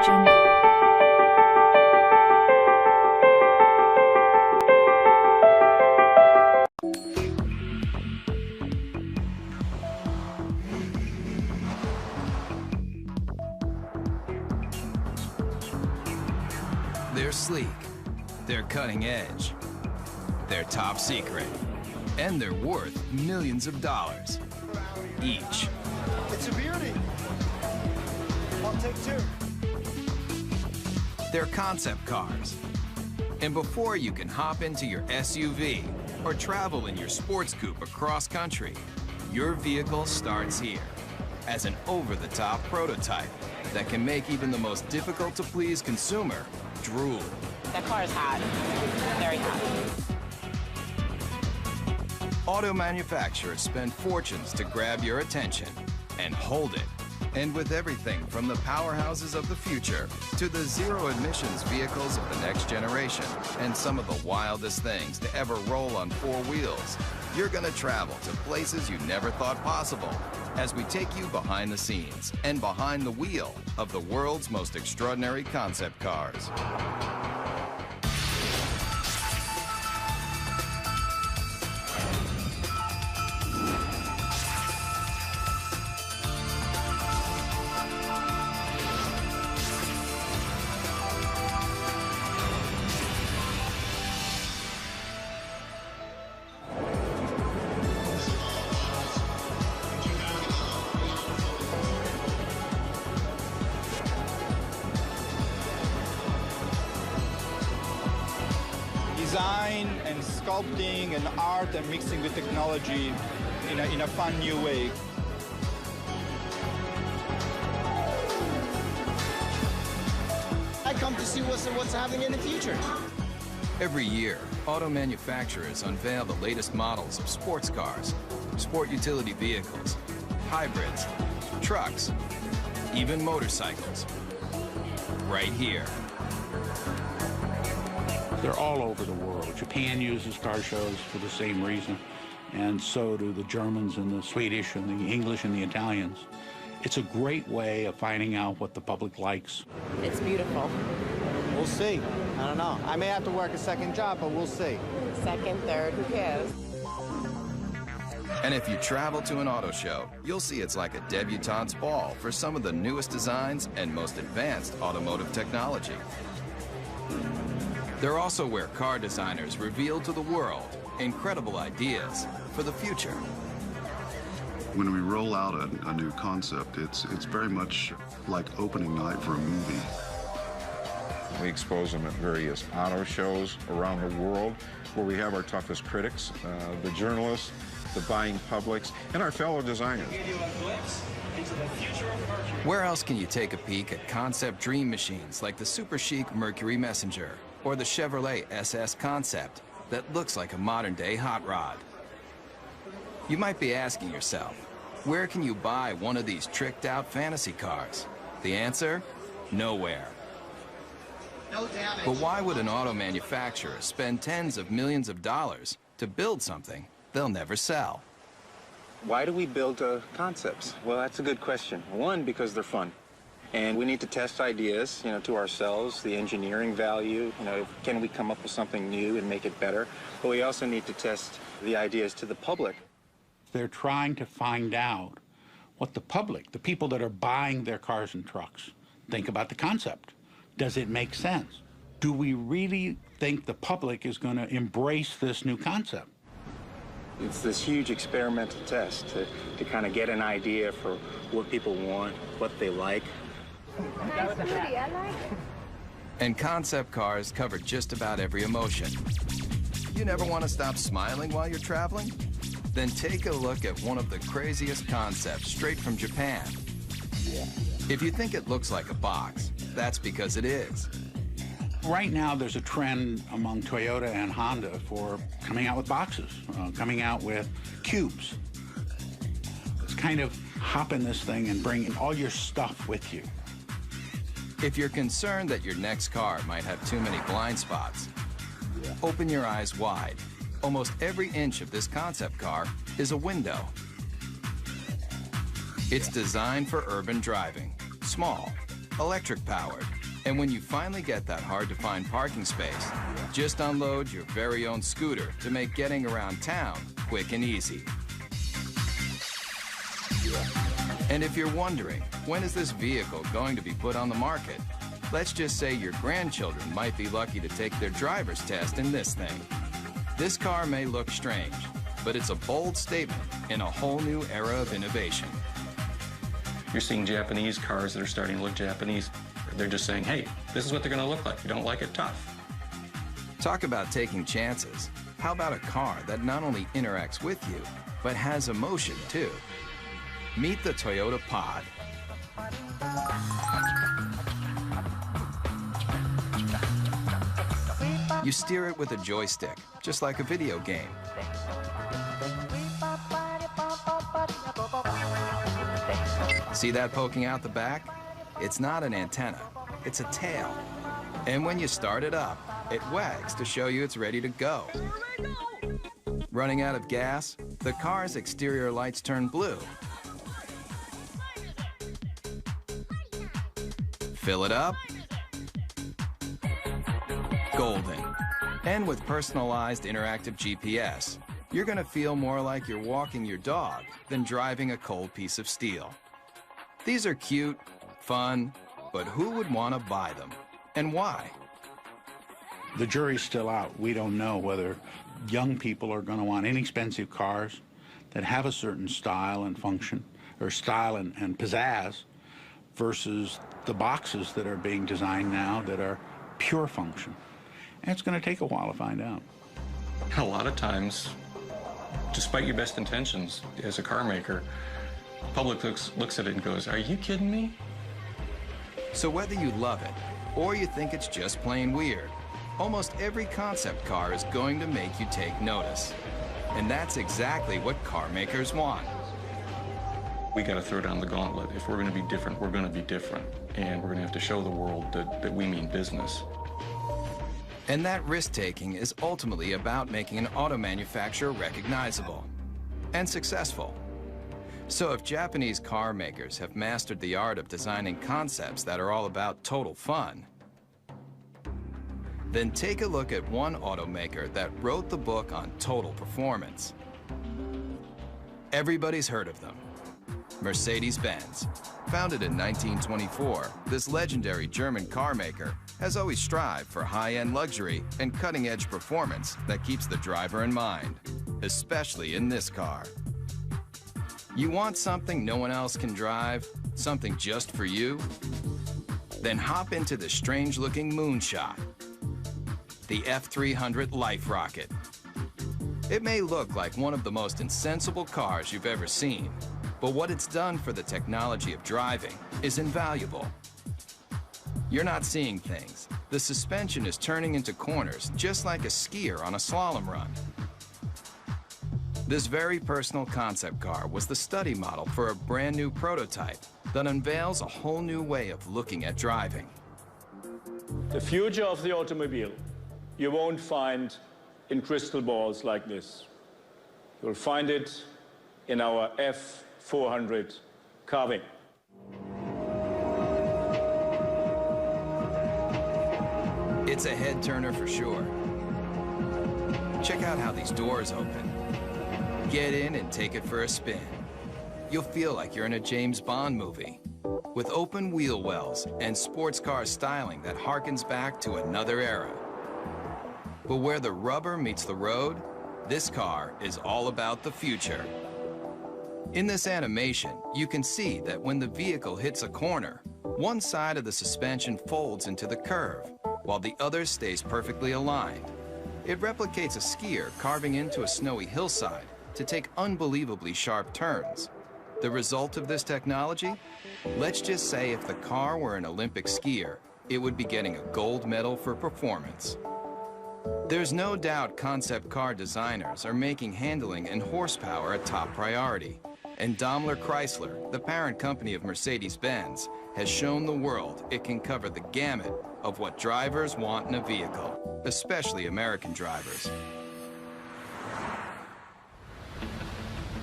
Jungle. They're sleek, they're cutting edge, they're top secret, and they're worth millions of dollars each. It's a beauty. I'll take two. They're concept cars. And before you can hop into your SUV or travel in your sports coupe across country, your vehicle starts here as an over-the-top prototype that can make even the most difficult-to-please consumer drool. That car is hot, very hot. Auto manufacturers spend fortunes to grab your attention and hold it. And with everything from the powerhouses of the future to the zero-emissions vehicles of the next generation and some of the wildest things to ever roll on four wheels, you're gonna travel to places you never thought possible as we take you behind the scenes and behind the wheel of the world's most extraordinary concept cars. Design and sculpting and art and mixing with technology in a fun new way. I come to see what's happening in the future. Every year, auto manufacturers unveil the latest models of sports cars, sport utility vehicles, hybrids, trucks, even motorcycles. Right here. They're all over the world. Japan uses car shows for the same reason, and so do the Germans and the Swedish and the English and the Italians. It's a great way of finding out what the public likes. It's beautiful. We'll see. I don't know. I may have to work a second job, but we'll see. Second, third, who cares? And if you travel to an auto show, you'll see it's like a debutante's ball for some of the newest designs and most advanced automotive technology. They're also where car designers reveal to the world incredible ideas for the future. When we roll out a new concept, it's very much like opening night for a movie. We expose them at various auto shows around the world where we have our toughest critics, the journalists, the buying publics, and our fellow designers. Where else can you take a peek at concept dream machines like the super chic Mercury Messenger or the Chevrolet SS Concept that looks like a modern-day hot rod? You might be asking yourself, where can you buy one of these tricked-out fantasy cars? The answer? Nowhere. No damage. But why would an auto manufacturer spend tens of millions of dollars to build something they'll never sell? Why do we build concepts? Well, that's a good question. One, because they're fun. And we need to test ideas, to ourselves, the engineering value, can we come up with something new and make it better? But we also need to test the ideas to the public. They're trying to find out what the public, the people that are buying their cars and trucks, think about the concept. Does it make sense? Do we really think the public is going to embrace this new concept? It's this huge experimental test to kind of get an idea for what people want, what they like. And concept cars cover just about every emotion. You never want to stop smiling while you're traveling? Then take a look at one of the craziest concepts straight from Japan. If you think it looks like a box, that's because it is. Right now, there's a trend among Toyota and Honda for coming out with boxes, coming out with cubes. It's kind of hop in this thing and bring all your stuff with you. If you're concerned that your next car might have too many blind spots, open your eyes wide. Almost every inch of this concept car is a window. It's designed for urban driving, small, electric powered. And when you finally get that hard-to-find parking space, just unload your very own scooter to make getting around town quick and easy. And if you're wondering, when is this vehicle going to be put on the market? Let's just say your grandchildren might be lucky to take their driver's test in this thing. This car may look strange, but it's a bold statement in a whole new era of innovation. You're seeing Japanese cars that are starting to look Japanese. They're just saying, hey, this is what they're going to look like. If you don't like it, tough. Talk about taking chances. How about a car that not only interacts with you, but has emotion too? Meet the Toyota Pod. You steer it with a joystick, just like a video game. See that poking out the back? It's not an antenna, it's a tail. And when you start it up, it wags to show you it's ready to go. Running out of gas, the car's exterior lights turn blue. Fill it up, golden. And with personalized interactive GPS, you're gonna feel more like you're walking your dog than driving a cold piece of steel. These are cute, fun, but who would want to buy them? And why? The jury's still out. We don't know whether young people are going to want inexpensive cars that have a certain style and function, or style and pizzazz, versus the boxes that are being designed now that are pure function. And it's going to take a while to find out. A lot of times, despite your best intentions as a car maker, public looks at it and goes, are you kidding me? So whether you love it or you think it's just plain weird, almost every concept car is going to make you take notice. And that's exactly what car makers want. We got to throw down the gauntlet. If we're going to be different, we're going to be different. And we're going to have to show the world that we mean business. And that risk-taking is ultimately about making an auto manufacturer recognizable and successful. So if Japanese car makers have mastered the art of designing concepts that are all about total fun, then take a look at one automaker that wrote the book on total performance. Everybody's heard of them. Mercedes-Benz. Founded in 1924, this legendary German car maker has always strived for high-end luxury and cutting-edge performance that keeps the driver in mind, especially in this car. You want something no one else can drive? Something just for you? Then hop into the strange-looking moonshot, the F300 Life Rocket. It may look like one of the most insensible cars you've ever seen, but what it's done for the technology of driving is invaluable. You're not seeing things. The suspension is turning into corners just like a skier on a slalom run. This very personal concept car was the study model for a brand new prototype that unveils a whole new way of looking at driving. The future of the automobile you won't find in crystal balls like this. You'll find it in our F400 carving. It's a head turner for sure. Check out how these doors open. Get in and take it for a spin. You'll feel like you're in a James Bond movie, with open wheel wells and sports car styling that harkens back to another era. But where the rubber meets the road, this car is all about the future. In this animation, you can see that when the vehicle hits a corner, one side of the suspension folds into the curve, while the other stays perfectly aligned. It replicates a skier carving into a snowy hillside to take unbelievably sharp turns. The result of this technology? Let's just say if the car were an Olympic skier, it would be getting a gold medal for performance. There's no doubt concept car designers are making handling and horsepower a top priority. And Daimler Chrysler, the parent company of Mercedes-Benz, has shown the world it can cover the gamut of what drivers want in a vehicle, especially American drivers.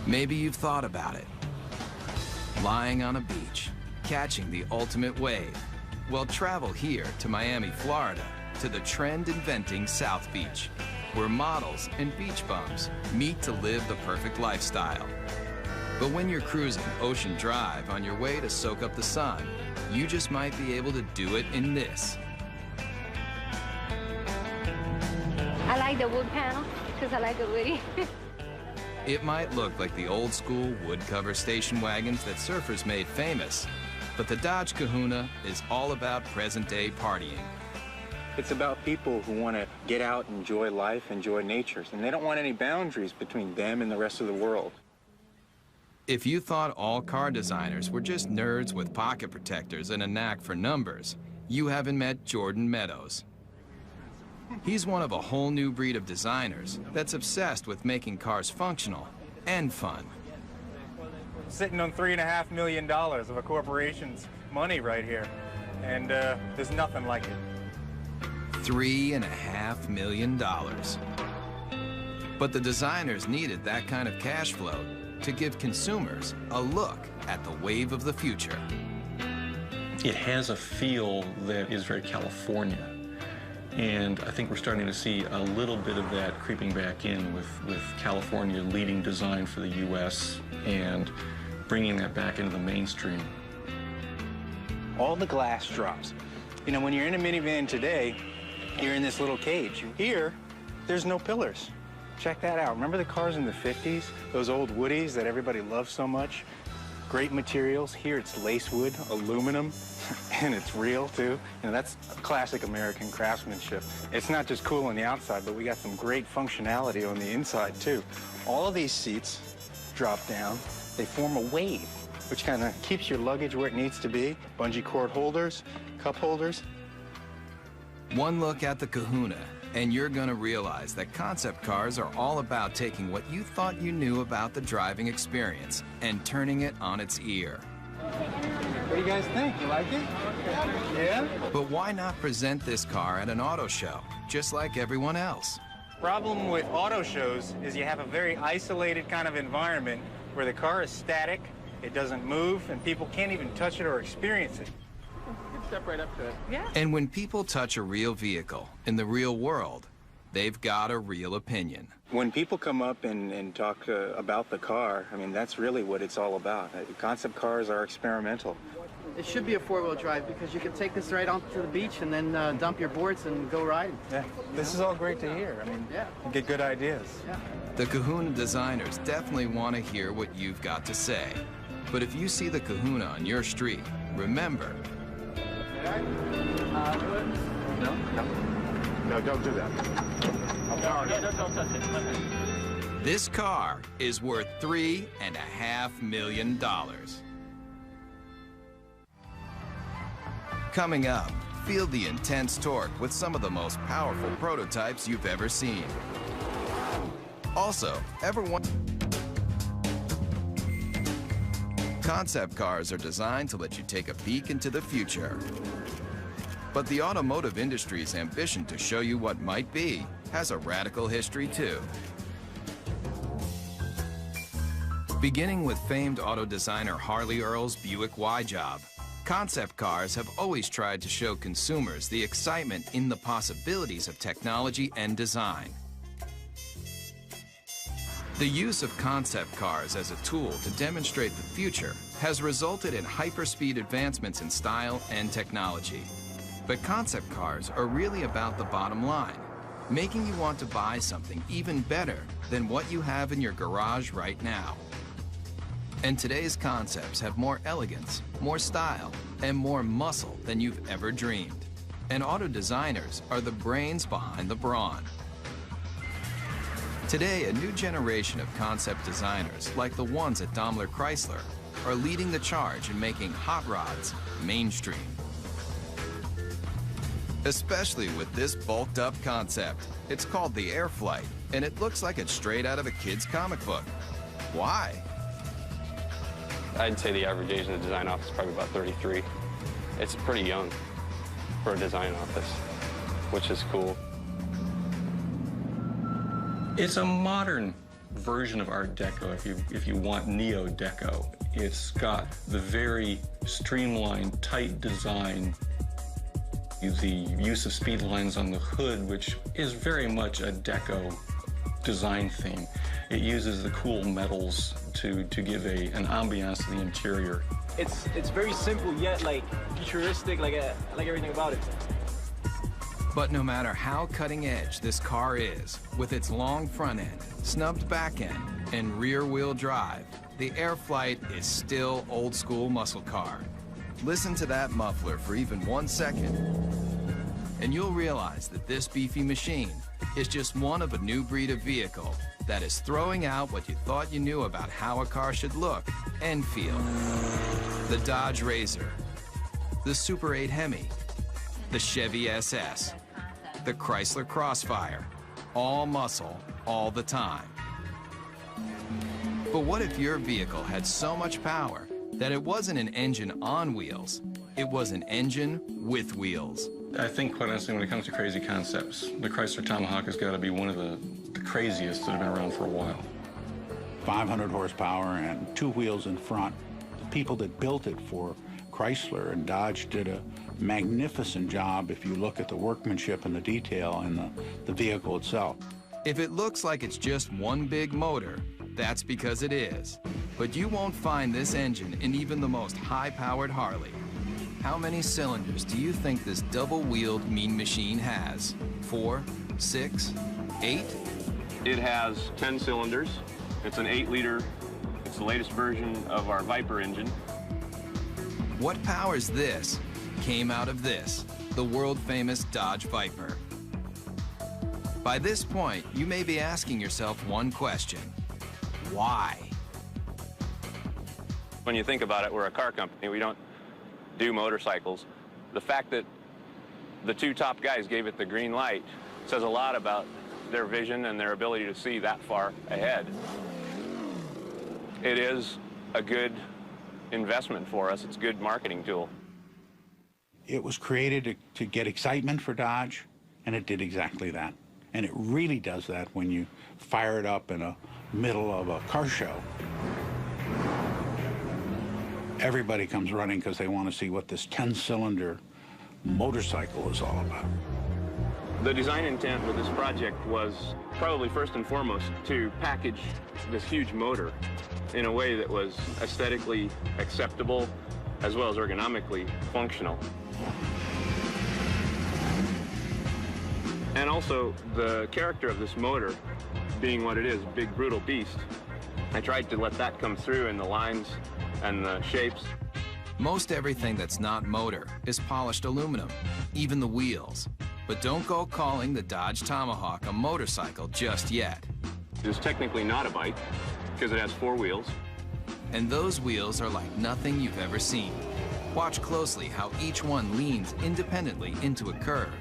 Maybe you've thought about it. Lying on a beach, catching the ultimate wave, Well, travel here to Miami, Florida, to the trend-inventing South Beach, where models and beach bums meet to live the perfect lifestyle. But when you're cruising Ocean Drive on your way to soak up the sun, you just might be able to do it in this. I like the wood panel because I like the woody. It might look like the old-school wood-cover station wagons that surfers made famous, but the Dodge Kahuna is all about present-day partying. It's about people who want to get out, enjoy life, enjoy nature, and they don't want any boundaries between them and the rest of the world. If you thought all car designers were just nerds with pocket protectors and a knack for numbers, you haven't met Jordan Meadows. He's one of a whole new breed of designers that's obsessed with making cars functional and fun. Sitting on $3.5 million of a corporation's money right here, and there's nothing like it. $3.5 million. But the designers needed that kind of cash flow to give consumers a look at the wave of the future. It has a feel that is very California. And I think we're starting to see a little bit of that creeping back in with California leading design for the U.S. and bringing that back into the mainstream. All the glass drops. You know, when you're in a minivan today, you're in this little cage. Here, there's no pillars. Check that out. Remember the cars in the 50s? Those old Woodies that everybody loved so much? Great materials. Here it's lace wood, aluminum, and it's real too. You know, that's classic American craftsmanship. It's not just cool on the outside, but we got some great functionality on the inside too. All of these seats drop down. They form a wave, which kind of keeps your luggage where it needs to be. Bungee cord holders, cup holders. One look at the Kahuna, and you're gonna realize that concept cars are all about taking what you thought you knew about the driving experience and turning it on its ear. What do you guys think? You like it? Yeah? But why not present this car at an auto show, just like everyone else? Problem with auto shows is you have a very isolated kind of environment where the car is static, it doesn't move, and people can't even touch it or experience it. Step right up to it. Yeah. And when people touch a real vehicle in the real world, they've got a real opinion. When people come up and talk about the car, I mean, that's really what it's all about. Concept cars are experimental. It should be a four-wheel drive because you can take this right onto the beach and then dump your boards and go riding. Yeah, this is all great to hear. I mean, yeah. You get good ideas. Yeah. The Kahuna designers definitely want to hear what you've got to say. But if you see the Kahuna on your street, remember, No, don't do that. Don't touch it. this car is worth $3.5 million. Coming up, feel the intense torque with some of the most powerful prototypes you've ever seen. Also, concept cars are designed to let you take a peek into the future. But the automotive industry's ambition to show you what might be has a radical history too. Beginning with famed auto designer Harley Earl's Buick Y-Job, concept cars have always tried to show consumers the excitement in the possibilities of technology and design. The use of concept cars as a tool to demonstrate the future has resulted in hyperspeed advancements in style and technology. But concept cars are really about the bottom line, making you want to buy something even better than what you have in your garage right now. And today's concepts have more elegance, more style, and more muscle than you've ever dreamed. And auto designers are the brains behind the brawn. Today, a new generation of concept designers, like the ones at Daimler Chrysler, are leading the charge in making hot rods mainstream. Especially with this bulked-up concept. It's called the Airflight, and it looks like it's straight out of a kid's comic book. Why? I'd say the average age in the design office is probably about 33. It's pretty young for a design office, which is cool. It's a modern version of Art Deco, if you want Neo-Deco. It's got the very streamlined, tight design The use of speed lines on the hood, which is very much a deco design theme. It uses the cool metals to give an ambiance to the interior. It's very simple yet like futuristic, like everything about it. But no matter how cutting edge this car is, with its long front end, snubbed back end, and rear wheel drive, the Airflight is still old school muscle car. Listen to that muffler for even 1 second, and you'll realize that this beefy machine is just one of a new breed of vehicle that is throwing out what you thought you knew about how a car should look and feel. The Dodge Razor, the Super 8 Hemi, the Chevy SS, the Chrysler Crossfire, all muscle, all the time. But what if your vehicle had so much power that it wasn't an engine on wheels, it was an engine with wheels? I think, quite honestly, when it comes to crazy concepts, the Chrysler Tomahawk has got to be one of the craziest that have been around for a while. 500 horsepower and 2 wheels in front. The people that built it for Chrysler and Dodge did a magnificent job if you look at the workmanship and the detail in the vehicle itself. If it looks like it's just one big motor, that's because it is. But you won't find this engine in even the most high-powered Harley. How many cylinders do you think this double-wheeled mean machine has? 4, 6, 8? It has 10 cylinders. It's an 8-liter. It's the latest version of our Viper engine. What powers this came out of this, the world-famous Dodge Viper. By this point, you may be asking yourself one question: why? When you think about it, we're a car company. We don't do motorcycles. The fact that the 2 top guys gave it the green light says a lot about their vision and their ability to see that far ahead. It is a good investment for us. It's a good marketing tool. It was created to get excitement for Dodge, and it did exactly that. And it really does that when you fire it up in the middle of a car show. Everybody comes running because they want to see what this 10-cylinder motorcycle is all about. The design intent with this project was probably first and foremost to package this huge motor in a way that was aesthetically acceptable as well as ergonomically functional. And also the character of this motor being what it is, big brutal beast. I tried to let that come through in the lines and the shapes. Most everything that's not motor is polished aluminum, even the wheels. But don't go calling the Dodge Tomahawk a motorcycle just yet. It's technically not a bike because it has 4 wheels. And those wheels are like nothing you've ever seen. Watch closely how each one leans independently into a curve.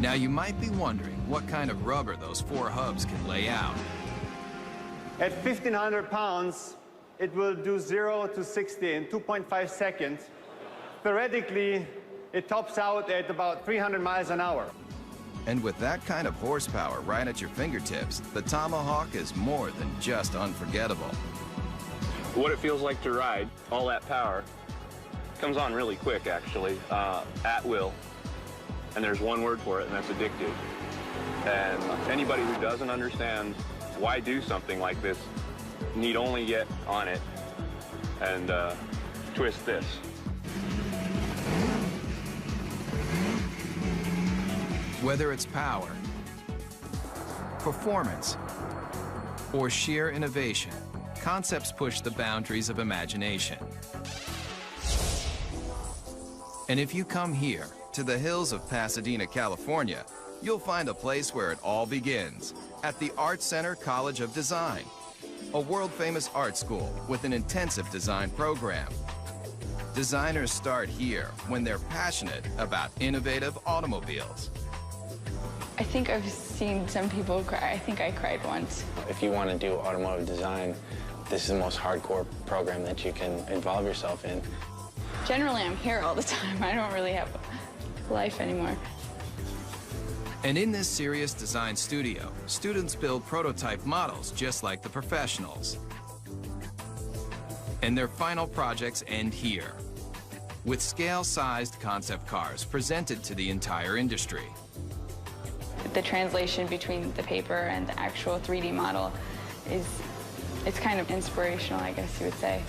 Now you might be wondering what kind of rubber those 4 hubs can lay out. At 1,500 pounds, it will do 0 to 60 in 2.5 seconds. Theoretically, it tops out at about 300 miles an hour. And with that kind of horsepower right at your fingertips, the Tomahawk is more than just unforgettable. What it feels like to ride, all that power, comes on really quick actually, at will. And there's one word for it, and that's addictive. And anybody who doesn't understand why do something like this need only get on it and twist this. Whether it's power, performance, or sheer innovation, concepts push the boundaries of imagination. And if you come here, to the hills of Pasadena, California, you'll find a place where it all begins, at the Art Center College of Design, a world-famous art school with an intensive design program. Designers start here when they're passionate about innovative automobiles. I think I've seen some people cry. I think I cried once. If you want to do automotive design, this is the most hardcore program that you can involve yourself in. Generally, I'm here all the time. I don't really have a life anymore. And in this serious design studio, students build prototype models just like the professionals. And their final projects end here. with scale-sized concept cars presented to the entire industry. The translation between the paper and the actual 3D model it's kind of inspirational, I guess you would say.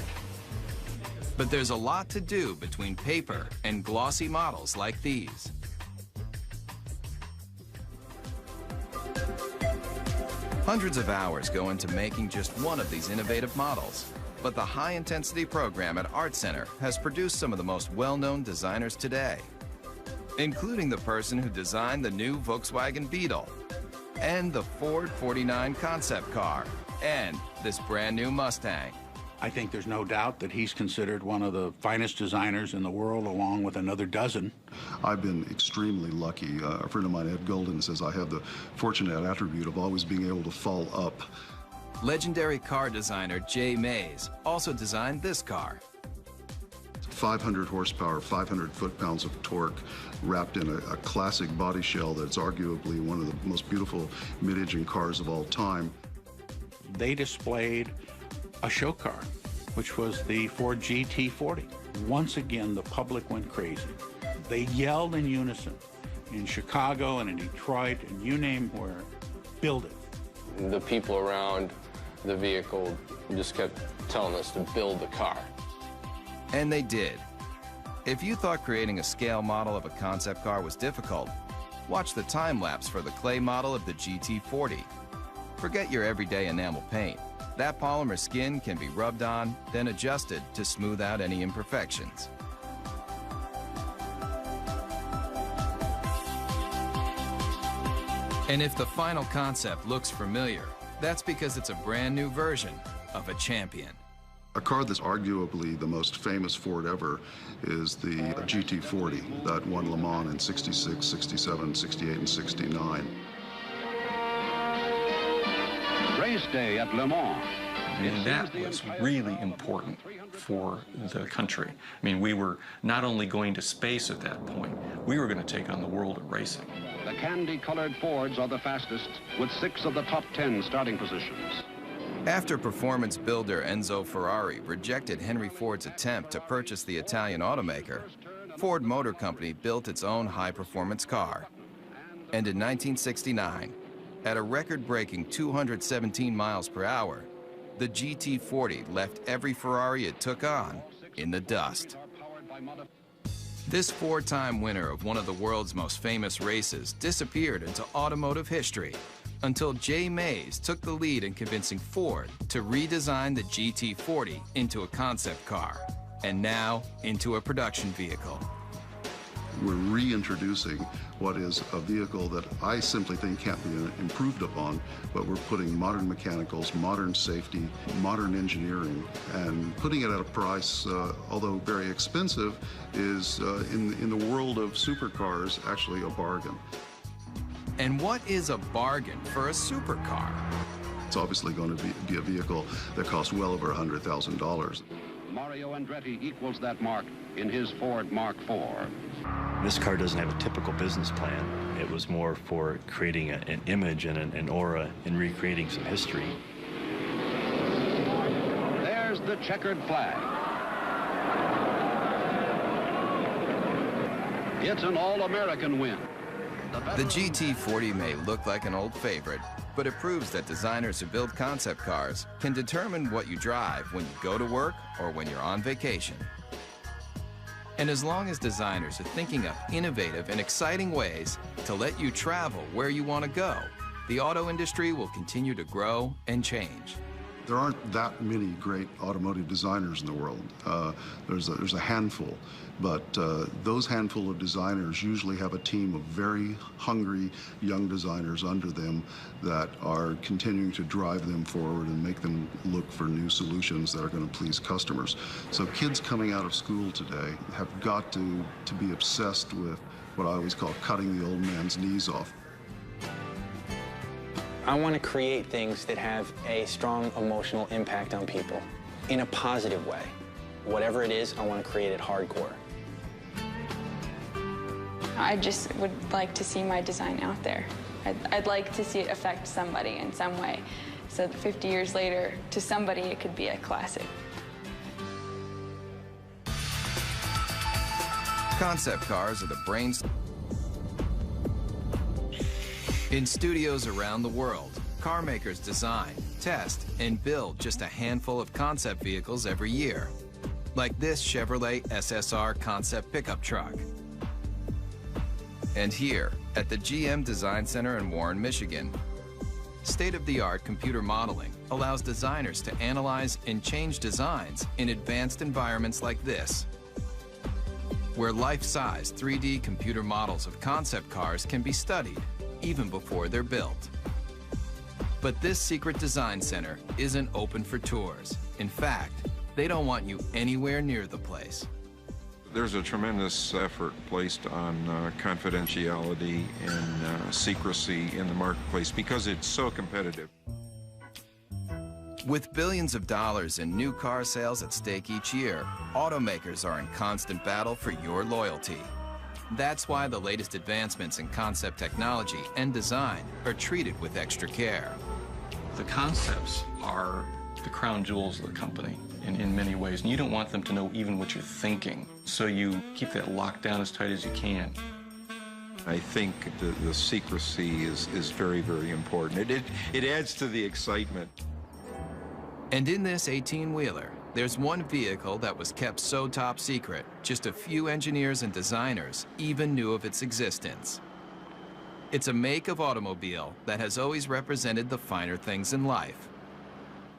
But there's a lot to do between paper and glossy models like these. Hundreds of hours go into making just one of these innovative models. But the high-intensity program at Art Center has produced some of the most well-known designers today, including the person who designed the new Volkswagen Beetle, and the Ford 49 concept car, and this brand new Mustang. I think there's no doubt that he's considered one of the finest designers in the world, along with another dozen. I've been extremely lucky. A friend of mine, Ed Golden, says I have the fortunate attribute of always being able to fall up. Legendary car designer Jay Mays also designed this car. 500 horsepower, 500 foot-pounds of torque, wrapped in a classic body shell that's arguably one of the most beautiful mid-engine cars of all time. They displayed a show car, which was the Ford GT40. Once again, the public went crazy. They yelled in unison in Chicago and in Detroit and you name where, build it. The people around the vehicle just kept telling us to build the car. And they did. If you thought creating a scale model of a concept car was difficult, watch the time-lapse for the clay model of the GT40. Forget your everyday enamel paint. That polymer skin can be rubbed on, then adjusted to smooth out any imperfections. And if the final concept looks familiar, that's because it's a brand new version of a champion. A car that's arguably the most famous Ford ever is the GT40 that won Le Mans in 66, 67, 68, and 69. Race day at Le Mans. And that was really important for the country. I mean, we were not only going to space at that point, we were going to take on the world of racing. The candy-colored Fords are the fastest, with 6 of the top 10 starting positions. After performance builder Enzo Ferrari rejected Henry Ford's attempt to purchase the Italian automaker, Ford Motor Company built its own high-performance car. And in 1969, at a record-breaking 217 miles per hour, the GT40 left every Ferrari it took on in the dust. This 4-time winner of one of the world's most famous races disappeared into automotive history until Jay Mays took the lead in convincing Ford to redesign the GT40 into a concept car, and now into a production vehicle. We're reintroducing what is a vehicle that I simply think can't be improved upon, but we're putting modern mechanicals, modern safety, modern engineering, and putting it at a price, although very expensive, is in the world of supercars actually a bargain. And what is a bargain for a supercar? It's obviously going to be a vehicle that costs well over $100,000. Mario Andretti equals that mark in his Ford Mark IV. This car doesn't have a typical business plan. It was more for creating an image and an aura and recreating some history. There's the checkered flag. It's an all-American win. The GT40 may look like an old favorite, but it proves that designers who build concept cars can determine what you drive when you go to work or when you're on vacation. And as long as designers are thinking up innovative and exciting ways to let you travel where you want to go, the auto industry will continue to grow and change. There aren't that many great automotive designers in the world. There's a handful, but those handful of designers usually have a team of very hungry young designers under them that are continuing to drive them forward and make them look for new solutions that are going to please customers. So kids coming out of school today have got to be obsessed with what I always call cutting the old man's knees off. I want to create things that have a strong emotional impact on people in a positive way. Whatever it is, I want to create it hardcore. I just would like to see my design out there. I'd like to see it affect somebody in some way, so that 50 years later, to somebody, it could be a classic. Concept cars are the brains. In studios around the world, car makers design, test, and build just a handful of concept vehicles every year, like this Chevrolet SSR concept pickup truck. And here, at the GM Design Center in Warren, Michigan, state-of-the-art computer modeling allows designers to analyze and change designs in advanced environments like this, where life-size 3D computer models of concept cars can be studied even before they're built. But this secret design center isn't open for tours. In fact, they don't want you anywhere near the place. There's a tremendous effort placed on confidentiality and secrecy in the marketplace because it's so competitive. With billions of dollars in new car sales at stake each year, automakers are in constant battle for your loyalty. That's why the latest advancements in concept technology and design are treated with extra care. The concepts are the crown jewels of the company in many ways, and you don't want them to know even what you're thinking, so you keep that locked down as tight as you can. I think the secrecy is very, very important. It adds to the excitement. And in this 18-wheeler, there's one vehicle that was kept so top secret, just a few engineers and designers even knew of its existence. It's a make of automobile that has always represented the finer things in life.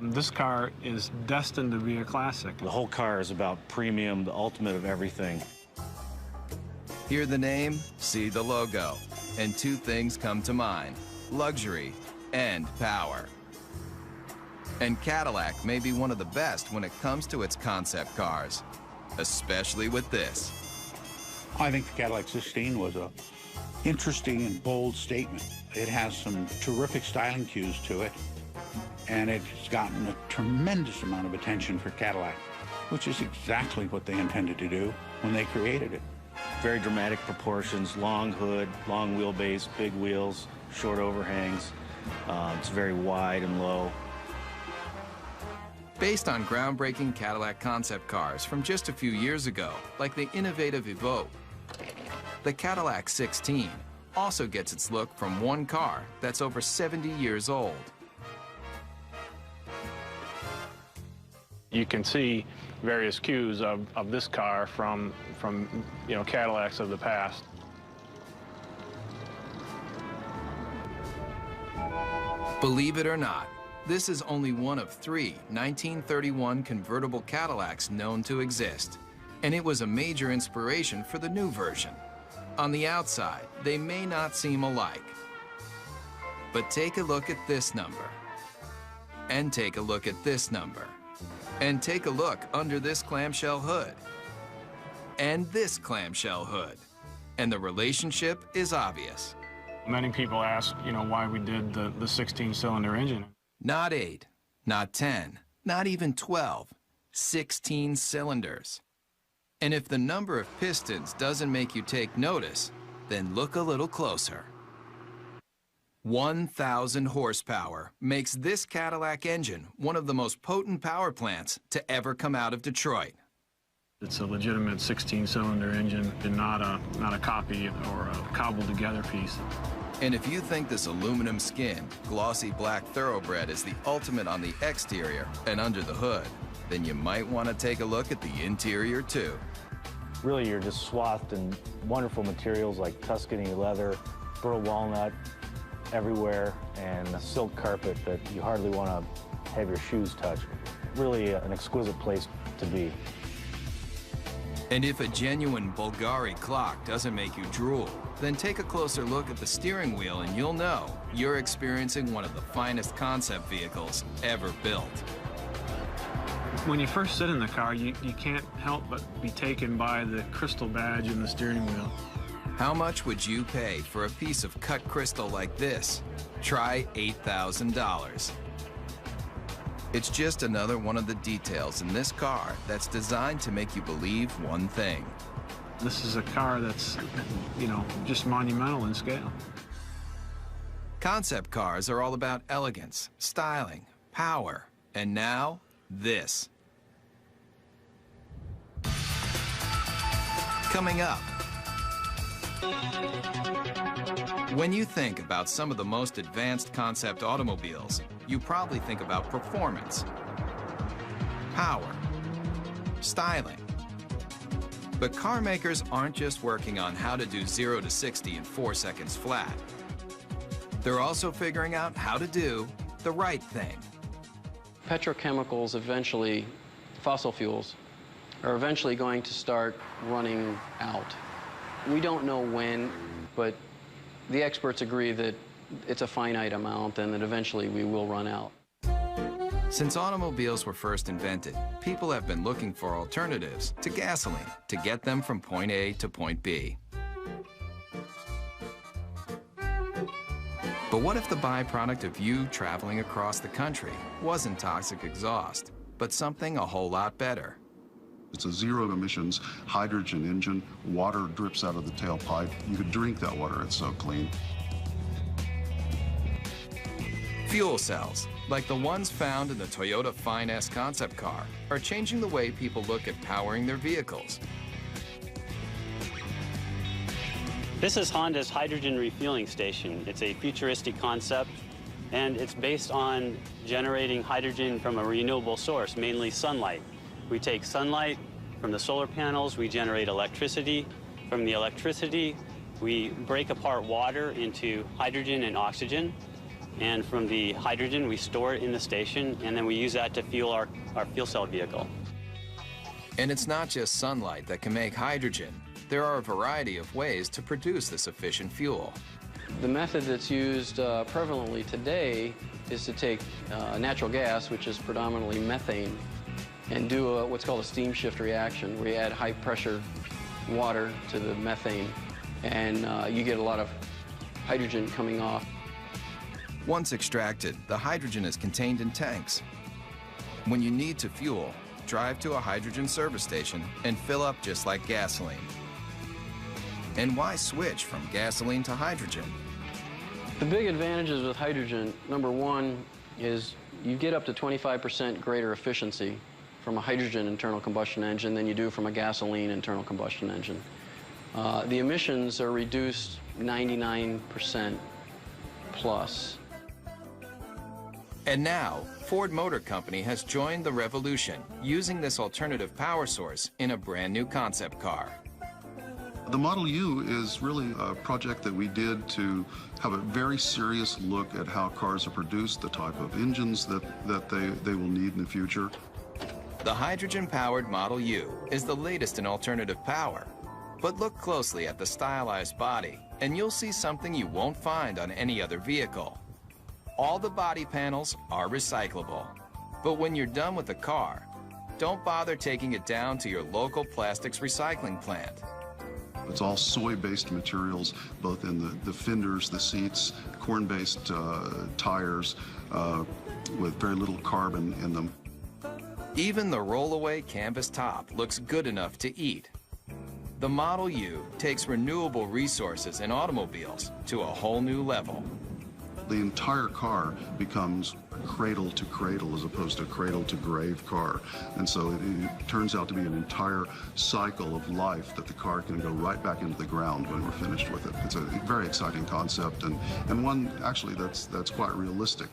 This car is destined to be a classic. The whole car is about premium, the ultimate of everything. Hear the name, see the logo, and two things come to mind: luxury and power. And Cadillac may be one of the best when it comes to its concept cars, especially with this. I think the Cadillac 16 was a interesting and bold statement. It has some terrific styling cues to it, and it's gotten a tremendous amount of attention for Cadillac, which is exactly what they intended to do when they created it. Very dramatic proportions, long hood, long wheelbase, big wheels, short overhangs. It's very wide and low. Based on groundbreaking Cadillac concept cars from just a few years ago, like the innovative Evoque, the Cadillac 16 also gets its look from one car that's over 70 years old. You can see various cues of this car from Cadillacs of the past. Believe it or not, this is only one of 3 1931 convertible Cadillacs known to exist, and it was a major inspiration for the new version. On the outside, they may not seem alike, but take a look at this number, and take a look at this number, and take a look under this clamshell hood, and this clamshell hood, and the relationship is obvious. Many people ask, why we did the 16-cylinder engine. Not 8, not 10, not even 12, 16 cylinders. And if the number of pistons doesn't make you take notice, then look a little closer. 1,000 horsepower makes this Cadillac engine one of the most potent power plants to ever come out of Detroit. It's a legitimate 16-cylinder engine and not a copy or a cobbled-together piece. And if you think this aluminum-skinned, glossy black thoroughbred is the ultimate on the exterior and under the hood, then you might want to take a look at the interior, too. Really, you're just swathed in wonderful materials like Tuscany leather, burl walnut everywhere, and a silk carpet that you hardly want to have your shoes touch. Really an exquisite place to be. And if a genuine Bulgari clock doesn't make you drool, then take a closer look at the steering wheel and you'll know you're experiencing one of the finest concept vehicles ever built. When you first sit in the car, you can't help but be taken by the crystal badge in the steering wheel. How much would you pay for a piece of cut crystal like this? Try $8,000. It's just another one of the details in this car that's designed to make you believe one thing. This is a car that's, just monumental in scale. Concept cars are all about elegance, styling, power, and now, this. Coming up, when you think about some of the most advanced concept automobiles, you probably think about performance, power, styling. But car makers aren't just working on how to do 0 to 60 in 4 seconds flat. They're also figuring out how to do the right thing. Petrochemicals eventually, fossil fuels, are eventually going to start running out. We don't know when, but the experts agree that it's a finite amount and that eventually we will run out. Since automobiles were first invented, people have been looking for alternatives to gasoline to get them from point A to point B. But what if the byproduct of you traveling across the country wasn't toxic exhaust, but something a whole lot better? It's a zero-emissions hydrogen engine. Water drips out of the tailpipe. You could drink that water, it's so clean. Fuel cells, like the ones found in the Toyota Fine S concept car, are changing the way people look at powering their vehicles. This is Honda's hydrogen refueling station. It's a futuristic concept, and it's based on generating hydrogen from a renewable source, mainly sunlight. We take sunlight from the solar panels, we generate electricity. From the electricity, we break apart water into hydrogen and oxygen. And from the hydrogen, we store it in the station, and then we use that to fuel our fuel cell vehicle. And it's not just sunlight that can make hydrogen. There are a variety of ways to produce this efficient fuel. The method that's used prevalently today is to take natural gas, which is predominantly methane, and do what's called a steam shift reaction, where you add high-pressure water to the methane, and you get a lot of hydrogen coming off. Once extracted, the hydrogen is contained in tanks. When you need to fuel, drive to a hydrogen service station and fill up just like gasoline. And why switch from gasoline to hydrogen? The big advantages with hydrogen, number one, is you get up to 25% greater efficiency from a hydrogen internal combustion engine than you do from a gasoline internal combustion engine. The emissions are reduced 99% plus. And now, Ford Motor Company has joined the revolution, using this alternative power source in a brand new concept car. The Model U is really a project that we did to have a very serious look at how cars are produced, the type of engines that they will need in the future. The hydrogen-powered Model U is the latest in alternative power. But look closely at the stylized body, and you'll see something you won't find on any other vehicle. All the body panels are recyclable. But when you're done with the car, don't bother taking it down to your local plastics recycling plant. It's all soy-based materials, both in the fenders, the seats, corn-based tires with very little carbon in them. Even the rollaway canvas top looks good enough to eat. The Model U takes renewable resources in automobiles to a whole new level. The entire car becomes cradle to cradle as opposed to cradle to grave car. And so it turns out to be an entire cycle of life that the car can go right back into the ground when we're finished with it. It's a very exciting concept and one actually that's quite realistic.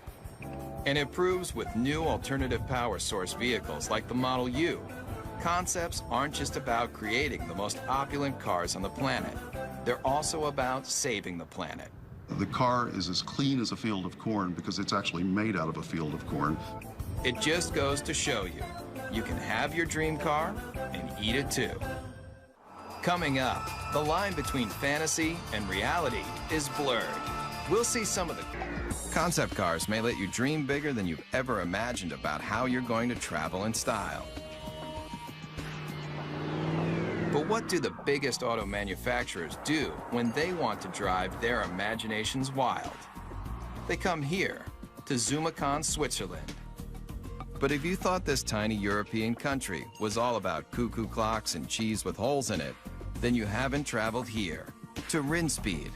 And it proves with new alternative power source vehicles like the Model U, concepts aren't just about creating the most opulent cars on the planet. They're also about saving the planet. The car is as clean as a field of corn because it's actually made out of a field of corn. It just goes to show you, you can have your dream car and eat it too. Coming up, the line between fantasy and reality is blurred. We'll see some of the concept cars may let you dream bigger than you've ever imagined about how you're going to travel in style. But what do the biggest auto manufacturers do when they want to drive their imaginations wild? They come here, to Zumikon, Switzerland. But if you thought this tiny European country was all about cuckoo clocks and cheese with holes in it, then you haven't traveled here, to Rinspeed,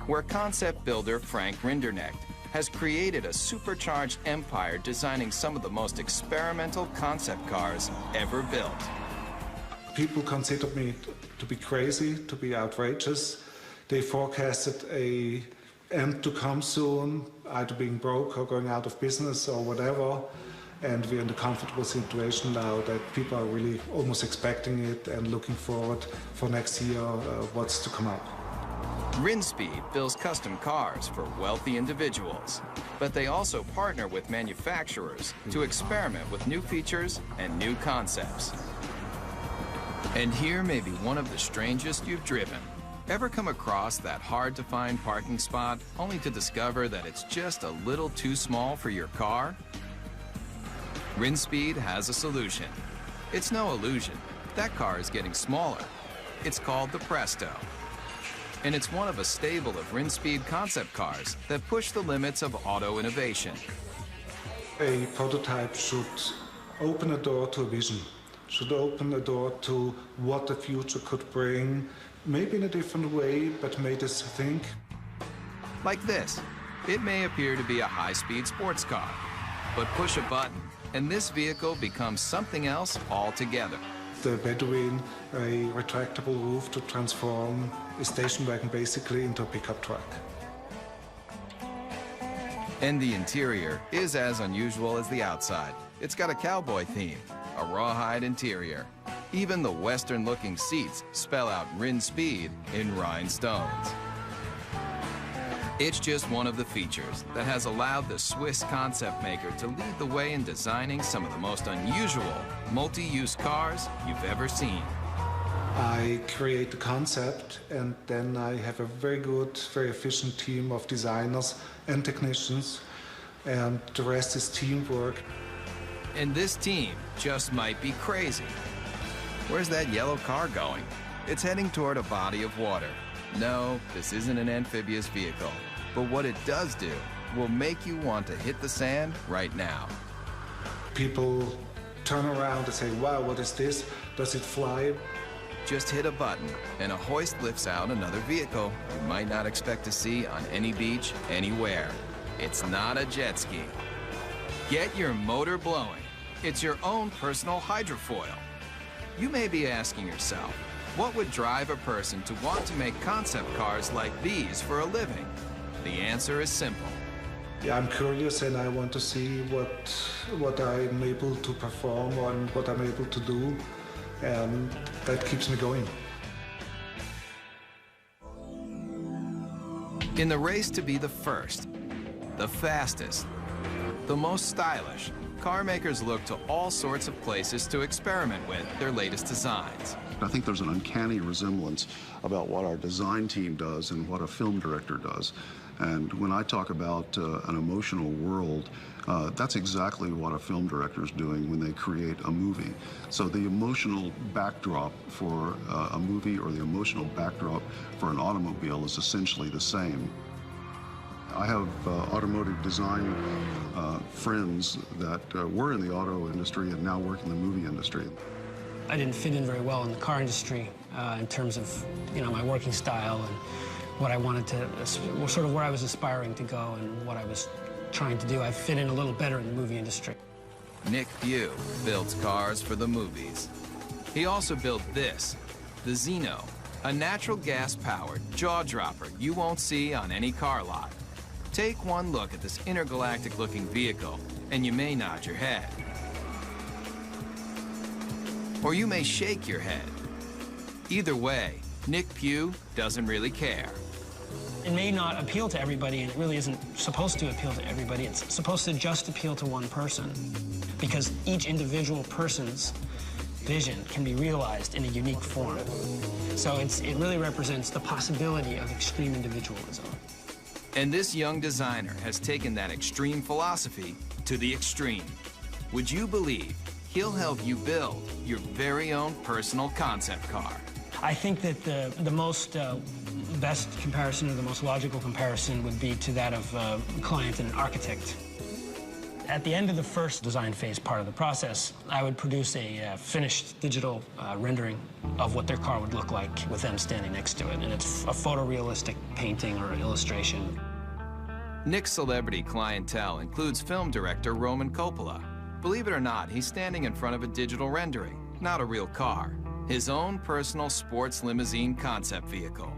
where concept builder Frank Rinderknecht has created a supercharged empire designing some of the most experimental concept cars ever built. People considered me to be crazy, to be outrageous. They forecasted a end to come soon, either being broke or going out of business or whatever. And we're in the comfortable situation now that people are really almost expecting it and looking forward for next year what's to come up. Rinspeed builds custom cars for wealthy individuals, but they also partner with manufacturers to experiment with new features and new concepts. And here may be one of the strangest you've driven. Ever come across that hard-to-find parking spot only to discover that it's just a little too small for your car? Rinspeed has a solution. It's no illusion. That car is getting smaller. It's called the Presto. And it's one of a stable of Rinspeed concept cars that push the limits of auto innovation. A prototype should open a door to a vision, should open a door to what the future could bring, maybe in a different way, but made us think. Like this. It may appear to be a high-speed sports car, but push a button, and this vehicle becomes something else altogether. The Bedouin, a retractable roof to transform a station wagon basically into a pickup truck. And the interior is as unusual as the outside. It's got a cowboy theme, a rawhide interior. Even the Western-looking seats spell out Rinspeed in rhinestones. It's just one of the features that has allowed the Swiss concept maker to lead the way in designing some of the most unusual multi-use cars you've ever seen. I create the concept, and then I have a very good, very efficient team of designers and technicians, and the rest is teamwork. And this team just might be crazy. Where's that yellow car going? It's heading toward a body of water. No, this isn't an amphibious vehicle, but what it does do will make you want to hit the sand right now. People turn around and say, wow, what is this? Does it fly? Just hit a button and a hoist lifts out another vehicle you might not expect to see on any beach anywhere. It's not a jet ski. Get your motor blowing. It's your own personal hydrofoil. You may be asking yourself, what would drive a person to want to make concept cars like these for a living? The answer is simple. Yeah, I'm curious and I want to see what I'm able to perform and what I'm able to do, and that keeps me going. In the race to be the first, the fastest, the most stylish, car makers look to all sorts of places to experiment with their latest designs. I think there's an uncanny resemblance about what our design team does and what a film director does. And when I talk about an emotional world, that's exactly what a film director is doing when they create a movie. So the emotional backdrop for a movie or the emotional backdrop for an automobile is essentially the same. I have automotive design friends that were in the auto industry and now work in the movie industry. I didn't fit in very well in the car industry in terms of, my working style and what I wanted to, sort of where I was aspiring to go and what I was trying to do. I fit in a little better in the movie industry. Nick Pugh builds cars for the movies. He also built this, the Zeno, a natural gas-powered jaw-dropper you won't see on any car lot. Take one look at this intergalactic-looking vehicle, and you may nod your head. Or you may shake your head. Either way, Nick Pugh doesn't really care. It may not appeal to everybody, and it really isn't supposed to appeal to everybody. It's supposed to just appeal to one person, because each individual person's vision can be realized in a unique form. So it really represents the possibility of extreme individualism. And this young designer has taken that extreme philosophy to the extreme. Would you believe he'll help you build your very own personal concept car? I think that the most best comparison, or the most logical comparison, would be to that of a client and an architect. At the end of the first design phase part of the process, I would produce a finished digital rendering of what their car would look like with them standing next to it, and it's a photorealistic painting or illustration. Nick's celebrity clientele includes film director Roman Coppola. Believe it or not, he's standing in front of a digital rendering, not a real car. his own personal sports limousine concept vehicle.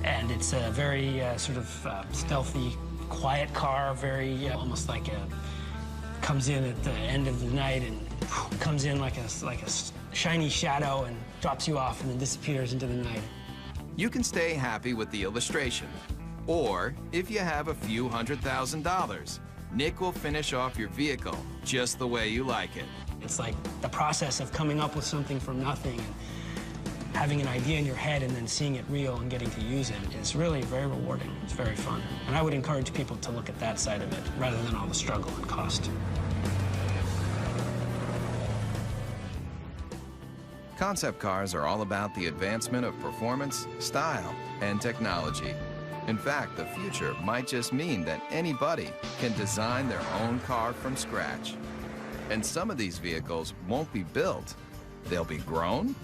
And it's a very sort of stealthy, quiet car, very almost like comes in at the end of the night and comes in like a shiny shadow and drops you off and then disappears into the night. You can stay happy with the illustration, or if you have a few $100,000, Nick will finish off your vehicle just the way you like it. It's like the process of coming up with something from nothing and having an idea in your head and then seeing it real and getting to use it is really very rewarding. It's very fun. And I would encourage people to look at that side of it rather than all the struggle and cost. Concept cars are all about the advancement of performance, style, and technology. In fact, the future might just mean that anybody can design their own car from scratch. And some of these vehicles won't be built, they'll be grown.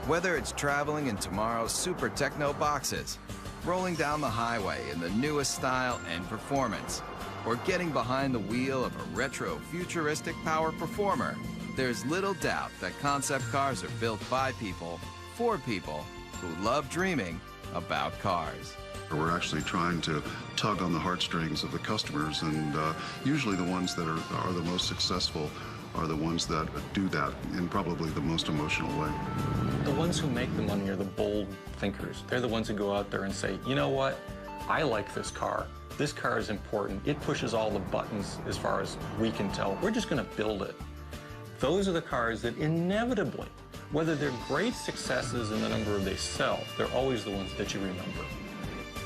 Whether it's traveling in tomorrow's super techno boxes, rolling down the highway in the newest style and performance, or getting behind the wheel of a retro futuristic power performer, there's little doubt that concept cars are built by people, for people who love dreaming about cars. We're actually trying to tug on the heartstrings of the customers, and usually the ones that are the most successful are the ones that do that in probably the most emotional way. The ones who make the money are the bold thinkers. They're the ones who go out there and say, you know what, I like this car. This car is important. It pushes all the buttons as far as we can tell. We're just going to build it. Those are the cars that inevitably, whether they're great successes in the number they sell, they're always the ones that you remember.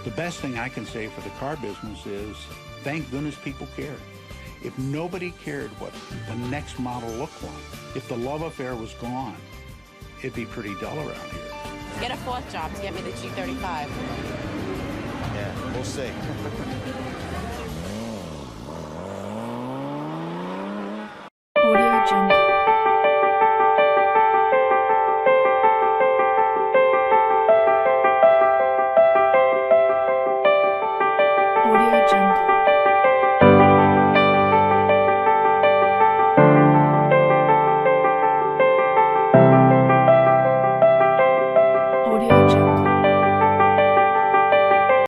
The best thing I can say for the car business is, thank goodness people cared. If nobody cared what the next model looked like, if the love affair was gone, it'd be pretty dull around here. Get a fourth job to get me the G35. Yeah, we'll see.